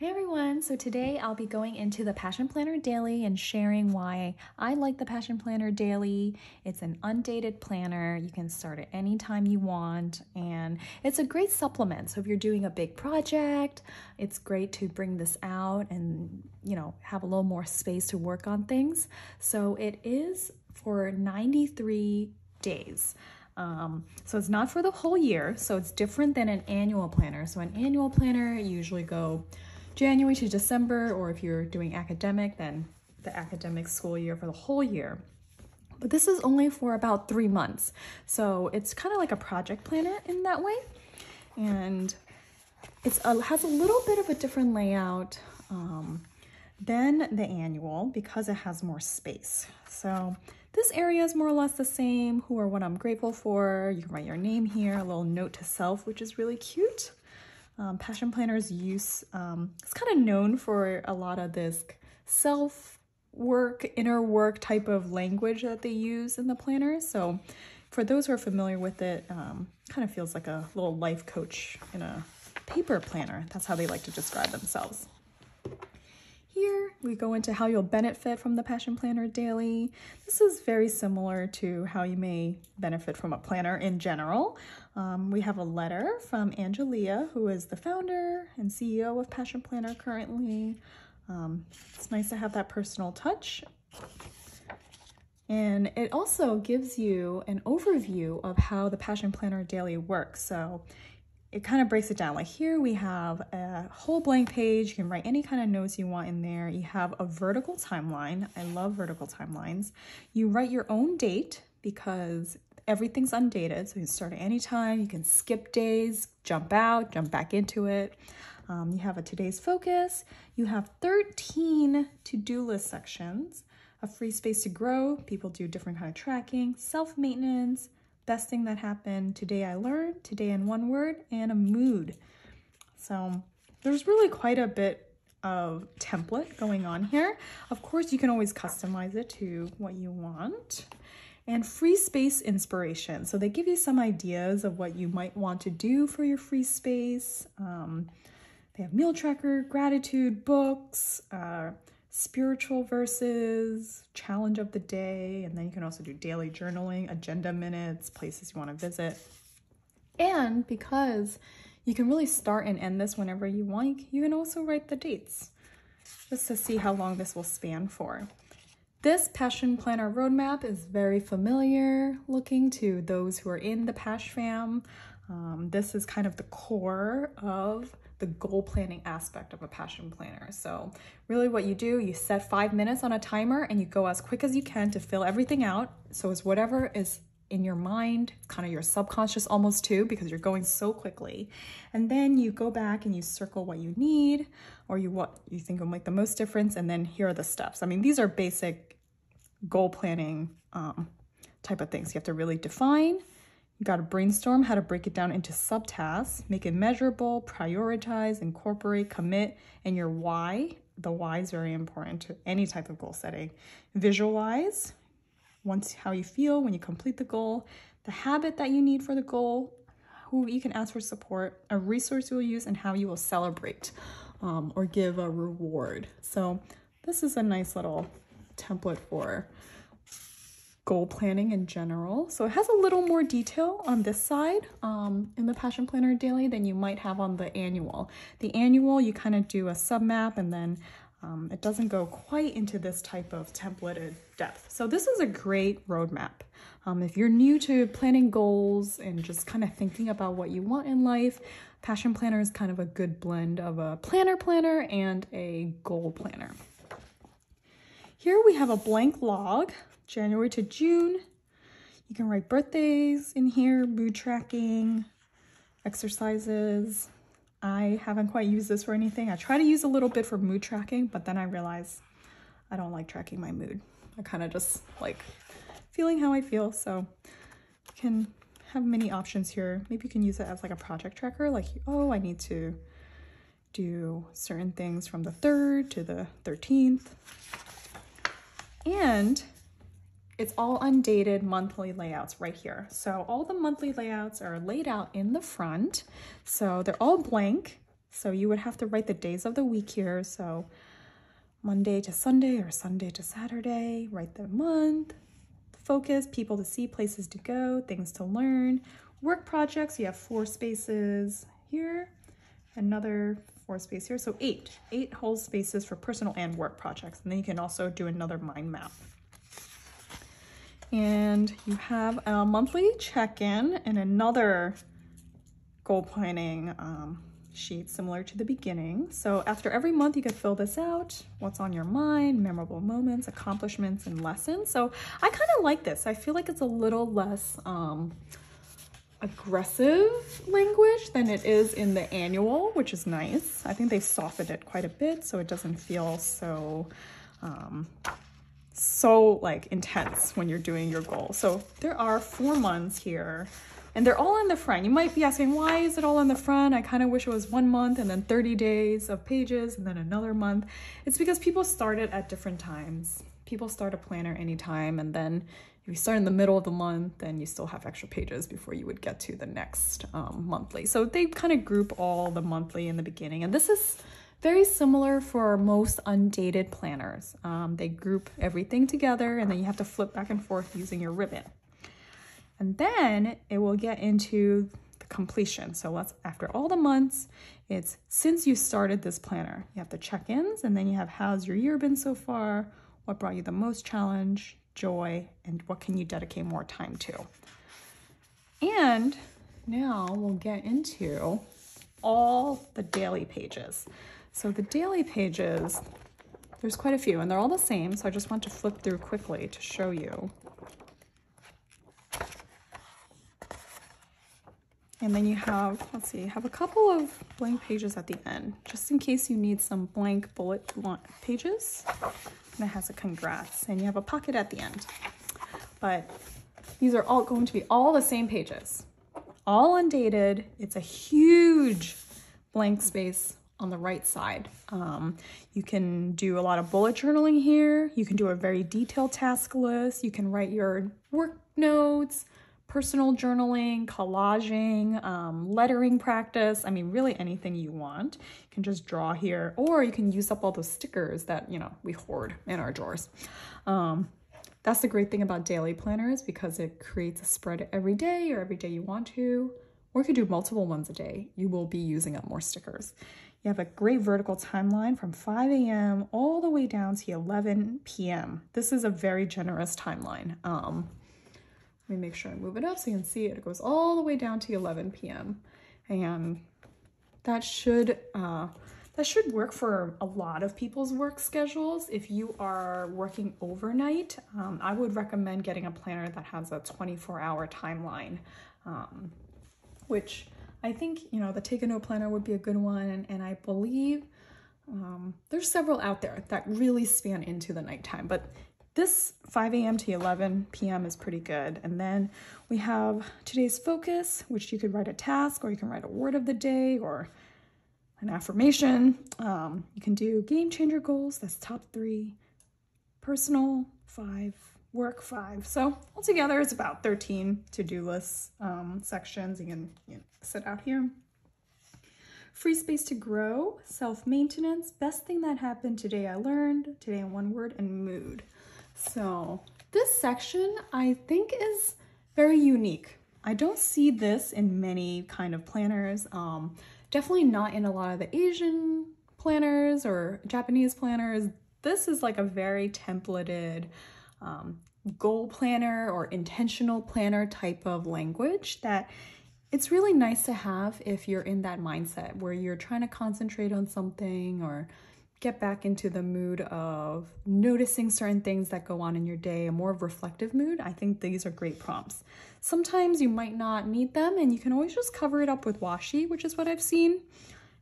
Hey everyone, so today I'll be going into the Passion Planner Daily and sharing why I like the Passion Planner Daily. It's an undated planner. You can start it anytime you want, and it's a great supplement. So if you're doing a big project, it's great to bring this out and, have a little more space to work on things. So it is for 93 days. So it's not for the whole year, so it's different than an annual planner. So an annual planner, you usually go January to December, or if you're doing academic, then the academic school year for the whole year. But this is only for about 3 months. So it's kind of like a project planner in that way. And it has a little bit of a different layout than the annual because it has more space. So this area is more or less the same. Who or what I'm grateful for. You can write your name here, a little note to self, which is really cute. Passion Planner's use, it's kind of known for a lot of this self-work, inner work type of language that they use in the planner. So for those who are familiar with it, kind of feels like a little life coach in a paper planner. That's how they like to describe themselves. Here we go into how you'll benefit from the Passion Planner Daily. This is very similar to how you may benefit from a planner in general. We have a letter from Angelia, who is the founder and CEO of Passion Planner currently. It's nice to have that personal touch. And it also gives you an overview of how the Passion Planner Daily works. So it kind of breaks it down. Like here we have a whole blank page. You can write any kind of notes you want in there. You have a vertical timeline. I love vertical timelines. You write your own date because everything's undated. So you can start at any time. You can skip days, jump out, jump back into it. You have a today's focus. You have 13 to-do list sections, a free space to grow. People do different kind of tracking, self-maintenance, best thing that happened, today I learned, today in one word, and a mood. So there's really quite a bit of template going on here. Of course, you can always customize it to what you want. And free space inspiration. So they give you some ideas of what you might want to do for your free space. They have meal tracker, gratitude, books, spiritual verses, challenge of the day, and then you can also do daily journaling, agenda minutes, places you want to visit. And because you can really start and end this whenever you want, you can also write the dates just to see how long this will span for. This Passion Planner roadmap is very familiar looking to those who are in the Pash fam. This is kind of the core of the goal planning aspect of a passion planner. So really what you do, you set 5 minutes on a timer and you go as quick as you can to fill everything out. So it's whatever is in your mind, kind of your subconscious almost too, because you're going so quickly. And then you go back and you circle what you need or what you think will make the most difference. And then here are the steps. I mean, these are basic goal planning type of things. You have to really define. You got to brainstorm how to break it down into subtasks, make it measurable, prioritize, incorporate, commit, and your why. The why is very important to any type of goal setting. Visualize how you feel when you complete the goal, the habit that you need for the goal, who you can ask for support, a resource you will use, and how you will celebrate or give a reward. So this is a nice little template for goal planning in general. So it has a little more detail on this side in the Passion Planner Daily than you might have on the annual. The annual, you kind of do a submap and then it doesn't go quite into this type of templated depth. So this is a great roadmap. If you're new to planning goals and just kind of thinking about what you want in life, Passion Planner is kind of a good blend of a planner and a goal planner. Here we have a blank log. January to June. You can write birthdays in here, mood tracking, exercises. I haven't quite used this for anything. I try to use a little bit for mood tracking, but then I realize I don't like tracking my mood. I kind of just like feeling how I feel. So you can have many options here. Maybe you can use it as like a project tracker, like, oh, I need to do certain things from the 3rd to the 13th. And it's all undated monthly layouts right here. So all the monthly layouts are laid out in the front. So they're all blank. So you would have to write the days of the week here. So Monday to Sunday or Sunday to Saturday, write the month, focus, people to see, places to go, things to learn. Work projects, you have 4 spaces here, another 4 space here. So 8 whole spaces for personal and work projects. And then you can also do another mind map. And you have a monthly check-in and another goal planning sheet similar to the beginning. So after every month you could fill this out, what's on your mind, memorable moments, accomplishments, and lessons. So I kind of like this. I feel like it's a little less aggressive language than it is in the annual, which is nice. I think they softened it quite a bit so it doesn't feel so like intense when you're doing your goal. So there are 4 months here and they're all in the front. You might be asking, why is it all in the front? I kind of wish it was 1 month and then 30 days of pages and then another month. It's because people start it at different times. People start a planner anytime, and then if you start in the middle of the month, then you still have extra pages before you would get to the next monthly. So they kind of group all the monthly in the beginning. And this is very similar for most undated planners. They group everything together and then you have to flip back and forth using your ribbon. And then it will get into the completion. So after all the months, it's since you started this planner. You have the check-ins, and then you have how's your year been so far, what brought you the most challenge, joy, and what can you dedicate more time to. And now we'll get into all the daily pages. So the daily pages, there's quite a few and they're all the same. So I just want to flip through quickly to show you. And then you have, let's see, have a couple of blank pages at the end, just in case you need some blank bullet pages. And it has a congrats, and you have a pocket at the end. But these are all going to be all the same pages, all undated. It's a huge blank space on the right side. You can do a lot of bullet journaling here. You can do a very detailed task list. You can write your work notes, personal journaling, collaging, lettering practice. I mean, really anything you want. You can just draw here, or you can use up all those stickers that, we hoard in our drawers. That's the great thing about daily planners, because it creates a spread every day or every day you want to, or you could do multiple ones a day. You will be using up more stickers. You have a great vertical timeline from 5 a.m. all the way down to 11 p.m. This is a very generous timeline. Let me make sure I move it up so you can see it. It goes all the way down to 11 p.m. And that should work for a lot of people's work schedules. If you are working overnight, I would recommend getting a planner that has a 24-hour timeline, which I think, the Take a Note planner would be a good one. And I believe there's several out there that really span into the nighttime, but this 5 a.m. to 11 p.m. is pretty good. And then we have today's focus, which you could write a task, or you can write a word of the day or an affirmation. You can do game changer goals, that's top 3, personal 5, work 5. So altogether it's about 13 to-do list sections. You can sit out here. Free space to grow, self-maintenance, best thing that happened today I learned, today in 1 word, and mood. So this section I think is very unique. I don't see this in many kind of planners. Definitely not in a lot of the Asian planners or Japanese planners. This is like a very templated goal planner or intentional planner type of language that it's really nice to have if you're in that mindset where you're trying to concentrate on something or get back into the mood of noticing certain things that go on in your day, a more reflective mood. I think these are great prompts. Sometimes you might not need them, and you can always just cover it up with washi, which is what I've seen.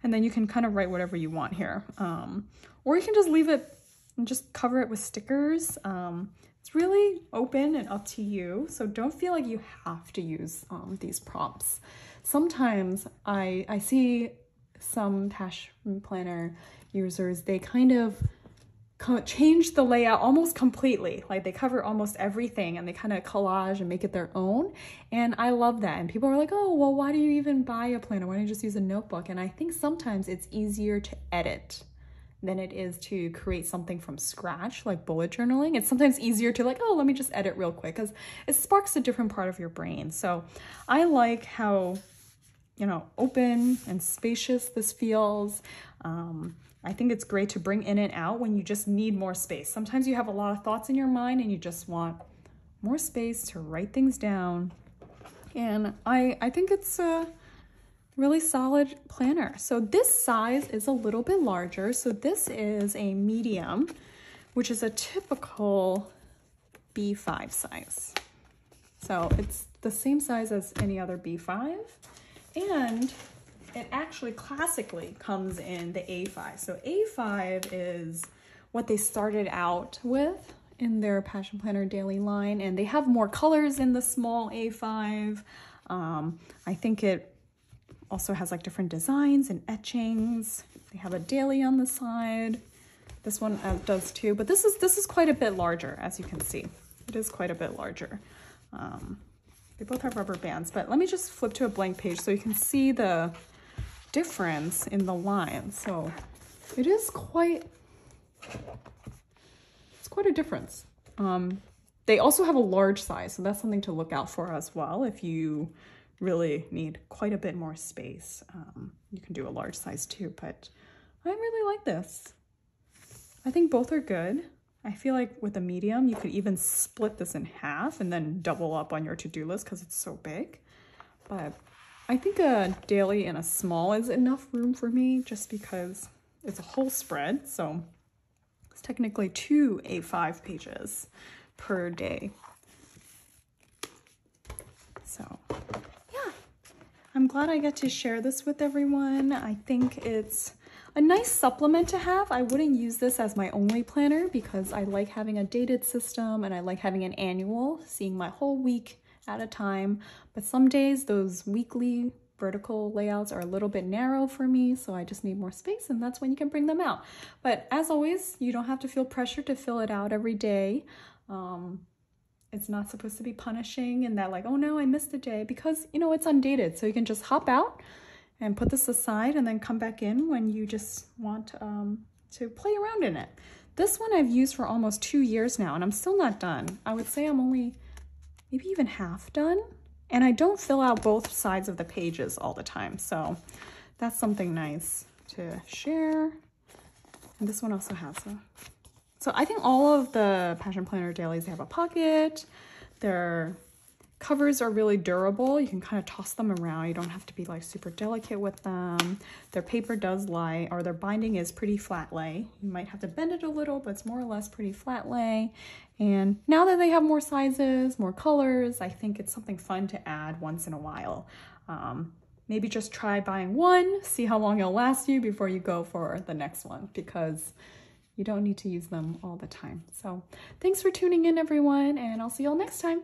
And then you can kind of write whatever you want here. Or you can just leave it and just cover it with stickers. It's really open and up to you. So don't feel like you have to use these prompts. Sometimes I see some passion planner users, they kind of change the layout almost completely. Like they cover almost everything and they kind of collage and make it their own. And I love that. And people are like, oh, well, why do you even buy a planner? Why don't you just use a notebook? And I think sometimes it's easier to edit than it is to create something from scratch, like bullet journaling. It's sometimes easier to like, oh, let me just edit real quick, because it sparks a different part of your brain. So I like how, you know, open and spacious this feels. I think it's great to bring in and out when you just need more space. Sometimes you have a lot of thoughts in your mind and you just want more space to write things down. And I think it's a really solid planner. So this size is a little bit larger. So this is a medium, which is a typical B5 size. So it's the same size as any other B5. And it actually classically comes in the A5. So A5 is what they started out with in their Passion Planner Daily line. And they have more colors in the small A5. I think it also has like different designs and etchings. They have a daily on the side. This one does too, but this is quite a bit larger, as you can see. It is quite a bit larger. They both have rubber bands, but let me just flip to a blank page so you can see the difference in the lines. So it is quite a difference. They also have a large size, so that's something to look out for as well. If you really need quite a bit more space, you can do a large size too, but I really like this. I think both are good. I feel like with a medium, you could even split this in half and then double up on your to-do list because it's so big. But I think a daily and a small is enough room for me just because it's a whole spread. So it's technically 2 A5 pages per day. So yeah, I'm glad I get to share this with everyone. I think it's a nice supplement to have. I wouldn't use this as my only planner because I like having a dated system and I like having an annual, seeing my whole week at a time. But some days those weekly vertical layouts are a little bit narrow for me, so I just need more space, and that's when you can bring them out. But as always, you don't have to feel pressure to fill it out every day. It's not supposed to be punishing and that like, oh no, I missed a day, because you know, it's undated. So you can just hop out and put this aside and then come back in when you just want to play around in it. This one I've used for almost 2 years now and I'm still not done. I would say I'm only maybe even half done, and I don't fill out both sides of the pages all the time. So that's something nice to share. And this one also has a, so I think all of the Passion Planner Dailies, they have a pocket. Their covers are really durable. You can kind of toss them around. You don't have to be like super delicate with them. Their paper does lie, or their binding is pretty flat lay. You might have to bend it a little, but it's more or less pretty flat lay. And now that they have more sizes, more colors, I think it's something fun to add once in a while. Maybe just try buying one, see how long it'll last you before you go for the next one, because you don't need to use them all the time. So thanks for tuning in, everyone, and I'll see you all next time.